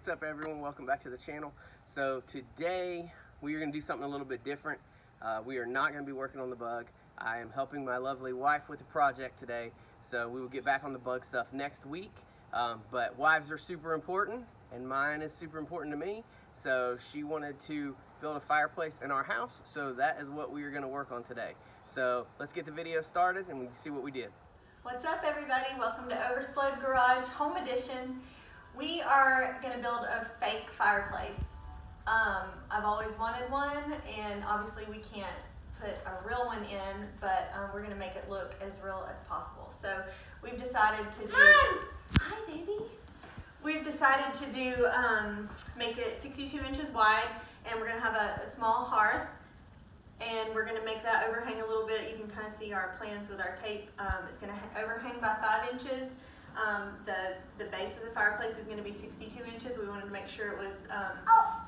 What's up everyone, welcome back to the channel. So today we are going to do something a little bit different. We are not going to be working on the bug. I am helping my lovely wife with the project today, so we will get back on the bug stuff next week. But wives are super important, and mine is super important to me, so she wanted to build a fireplace in our house, so that is what we are going to work on today. So let's get the video started and we can see what we did. What's up everybody, welcome to Oversplode Garage Home Edition. We are going to build a fake fireplace. I've always wanted one, and obviously we can't put a real one in, but we're going to make it look as real as possible. So we've decided to do... Hi baby! We've decided to do, make it 62 inches wide, and we're going to have a small hearth, and we're going to make that overhang a little bit. You can kind of see our plans with our tape. It's going to overhang by 5 inches. The base of the fireplace is going to be 62 inches. We wanted to make sure it was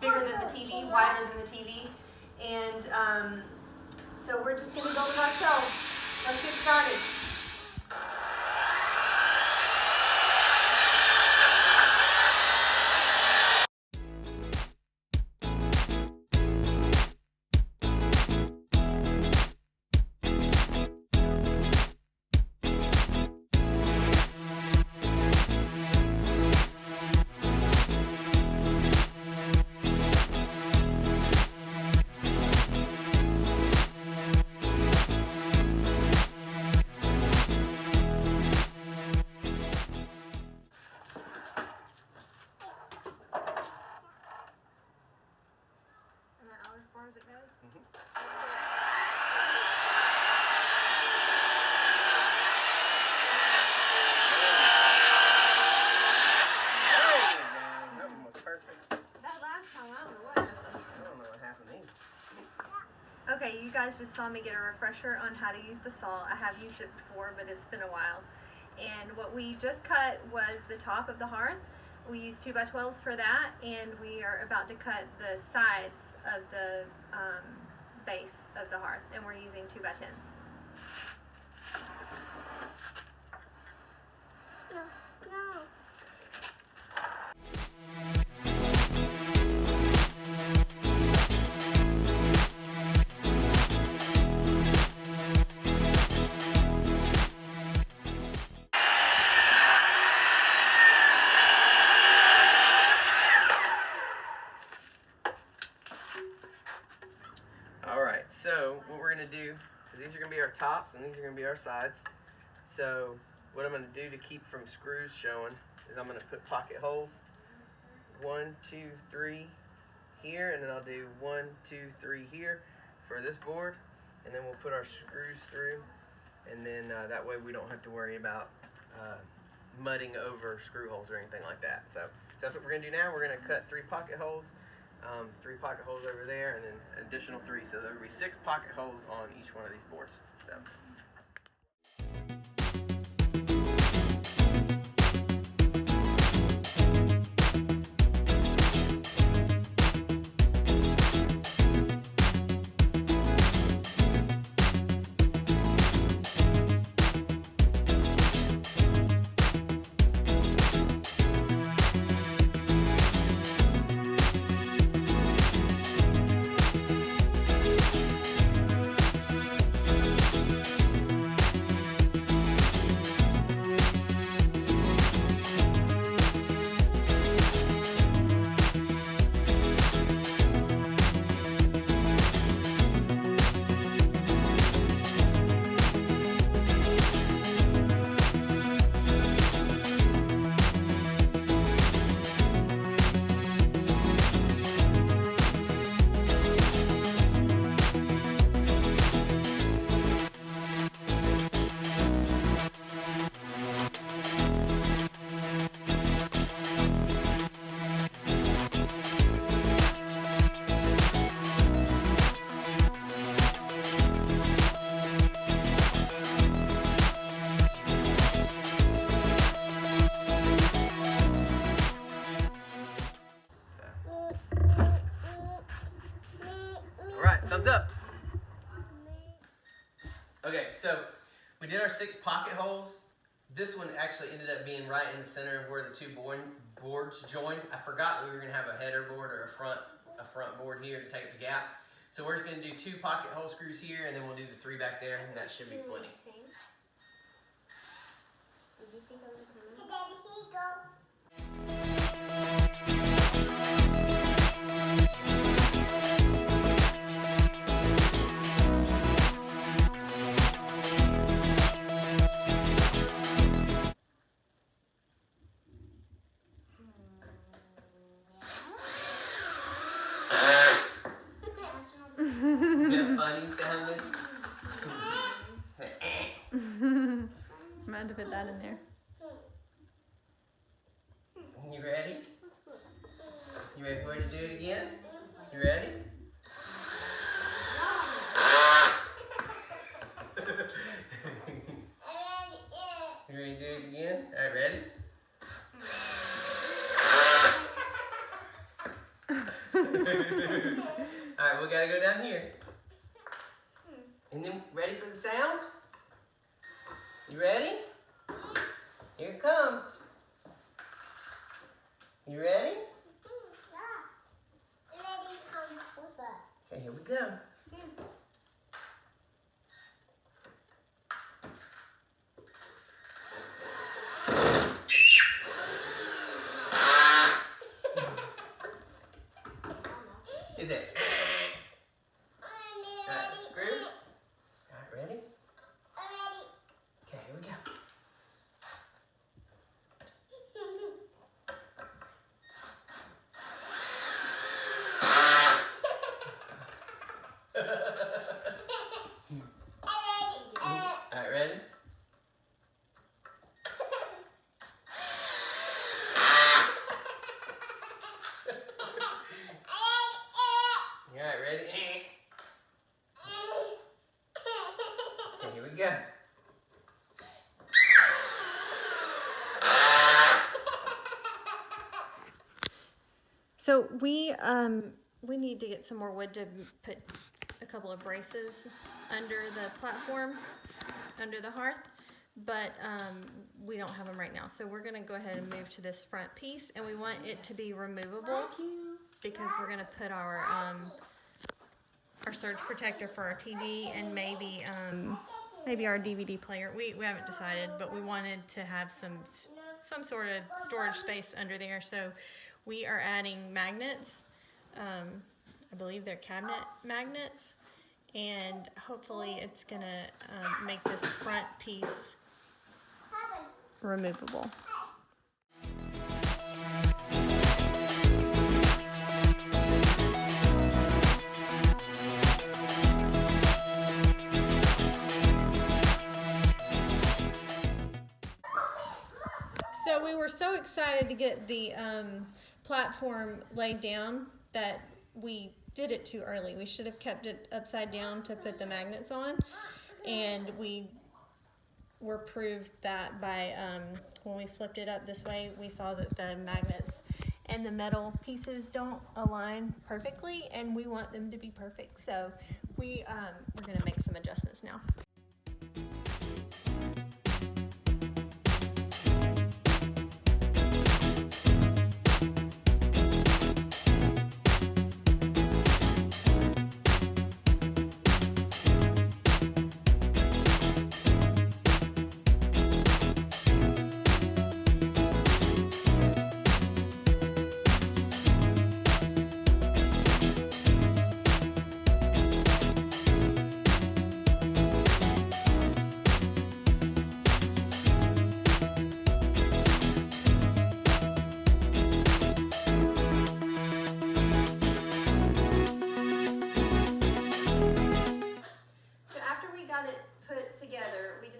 bigger than the TV, wider than the TV. And so we're just going to build it ourselves. Let's get started. As far as it goes? That one was perfect. That last time, I don't know what happened. I don't know what happened either. Okay, you guys just saw me get a refresher on how to use the saw. I have used it before, but it's been a while. And what we just cut was the top of the hearth. We used 2x12s for that, and we are about to cut the sides of the base of the hearth, and we're using 2x10s. No. Alright, so what we're going to do, so these are going to be our tops and these are going to be our sides. So what I'm going to do to keep from screws showing is I'm going to put pocket holes 1, 2, 3 here, and then I'll do 1, 2, 3 here for this board, and then we'll put our screws through, and then that way we don't have to worry about mudding over screw holes or anything like that. So that's what we're going to do now. We're going to cut 3 pocket holes. 3 pocket holes over there, and then an additional 3, so there will be 6 pocket holes on each one of these boards. So. Thumbs up. Okay, so we did our 6 pocket holes This one actually ended up being right in the center of where the two boards joined. I forgot we were gonna have a header board or a front board here to take the gap. So we're just gonna do 2 pocket hole screws here, and then we'll do the 3 back there, and that should be plenty. Is that funny sounding? I'm going to put that in there. You ready? You ready for me to do it again? You ready? You ready to do it again? Alright, ready? Alright, we gotta go down here. And then, ready for the sound? You ready? Here it comes. You ready? Okay, here we go. Is it? Alright, screw. Alright, ready? Okay, here we go. Alright, ready? Alright, ready? Okay, here we go. So we need to get some more wood to put a couple of braces under the platform, under the hearth, but we don't have them right now. So we're gonna go ahead and move to this front piece, and we want it to be removable because we're gonna put our surge protector for our TV and maybe our DVD player. We haven't decided, but we wanted to have some sort of storage space under there. So we are adding magnets. I believe they're cabinet magnets, and hopefully it's gonna make this front piece removable. So we were so excited to get the platform laid down that we did it too early. We should have kept it upside down to put the magnets on, and we were proved that by when we flipped it up this way, we saw that the magnets and the metal pieces don't align perfectly, and we want them to be perfect. So we're gonna make some adjustments now.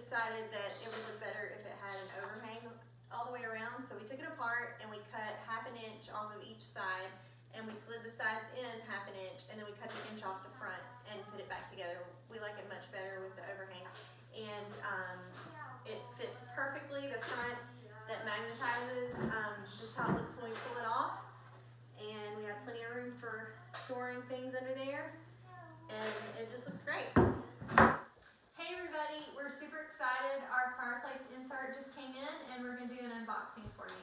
Decided that it would look better if it had an overhang all the way around, so we took it apart and we cut 1/2 inch off of each side, and we slid the sides in 1/2 inch, and then we cut 1 inch off the front and put it back together. We like it much better with the overhang, and it fits perfectly. The front that magnetizes, this is how it looks when we pull it off, and we have plenty of room for storing things under there, and it just looks great. Hey everybody, we're super excited. Our fireplace insert just came unboxing for you.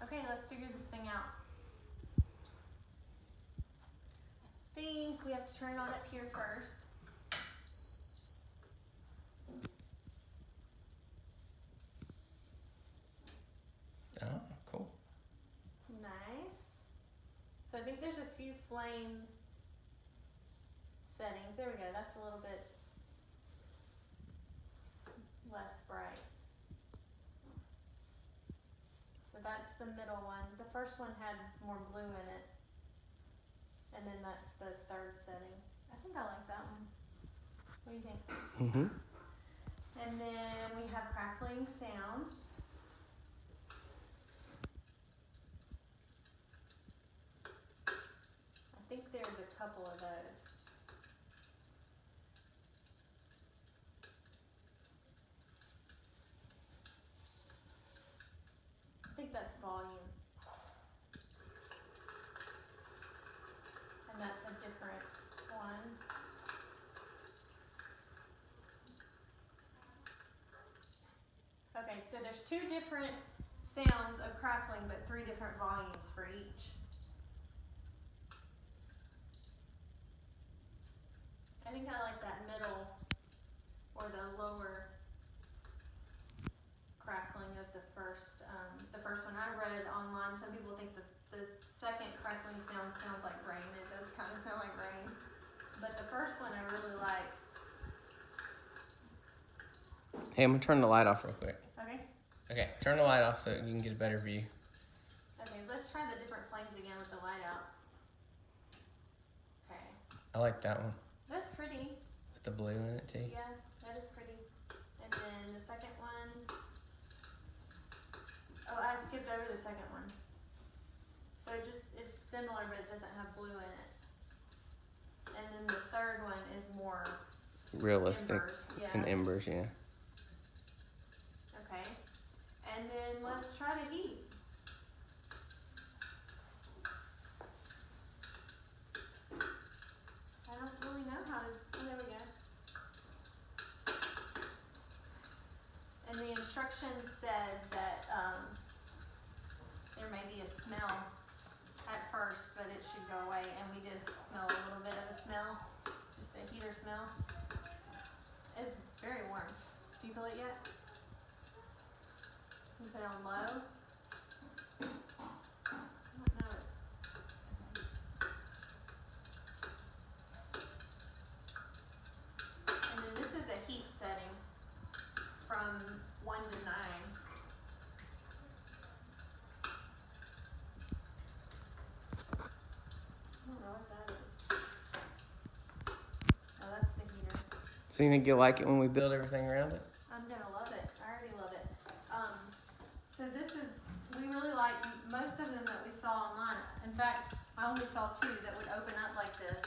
Okay, let's figure this thing out. I think we have to turn it on up here first. Oh, cool. Nice. So I think there's a few flame settings. There we go. That's a little bit less bright. So that's the middle one. The first one had more blue in it. And then that's the third setting. I think I like that one. What do you think? Mm-hmm. And then we have crackling sounds. I think there's a couple of those. I think that's volume. And that's a different one. Okay, so there's two different sounds of crackling, but three different volumes for each. I think I like that middle or the lower crackling of the first one. I read online, some people think the second crackling sound sounds like rain. It does kind of sound like rain. But the first one I really like. Hey, I'm gonna turn the light off real quick. Okay. Okay, turn the light off so you can get a better view. Okay, let's try the different flames again with the light out. Okay. I like that one That's pretty. with the blue in it too. Yeah, that is pretty. And then the second one. Oh, I skipped over the second one. So it's similar, but it doesn't have blue in it. And then the third one is more Realistic. embers. Yeah. And embers, yeah. Okay. And then let's try the heat. I don't really know how to. Oh, there we go. And the instructions said that there may be a smell at first, but it should go away. And we did smell a little bit of a smell, just a heater smell. It's very warm. Do you feel it yet? You put it on low. I don't know. And then this is a heat setting from 1 to 9. I don't know what that is. Oh, that's the heater. So you think you'll like it when we build everything around it? I'm gonna love it. I already love it. So this is, we really like most of them that we saw online. In fact, I only saw 2 that would open up like this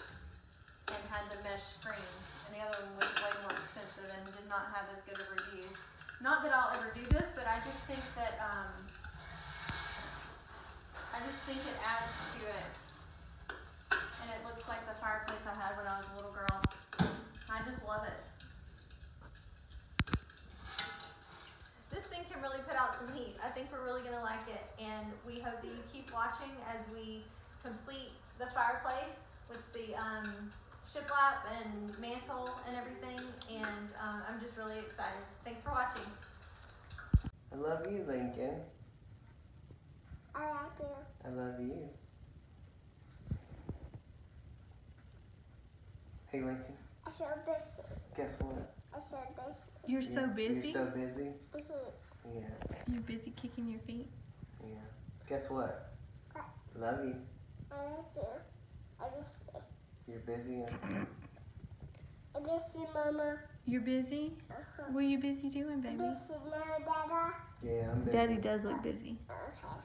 and had the mesh screen. And the other one was way more expensive and did not have as good of reviews. Not that I'll ever do this, but I just think that it adds to it. And it looks like the fireplace I had when I was a little girl. I just love it. awesome heat. I think we're really gonna like it, and we hope that you keep watching as we complete the fireplace with the shiplap and mantle and everything, and I'm just really excited. Thanks for watching. I love you, Lincoln. I like you. I love you. Hey, Lincoln. I'm so busy. Guess what? I'm so busy. You're so busy. You're so busy? Mm-hmm. Yeah. You're busy kicking your feet. Yeah. Guess what? What? Love you. I love you. I'm busy. You're busy. I'm busy, Mama. You're busy? Uh-huh. What are you busy doing, I'm baby? busy now, Dada. Yeah, I'm busy. Daddy does look busy. Okay.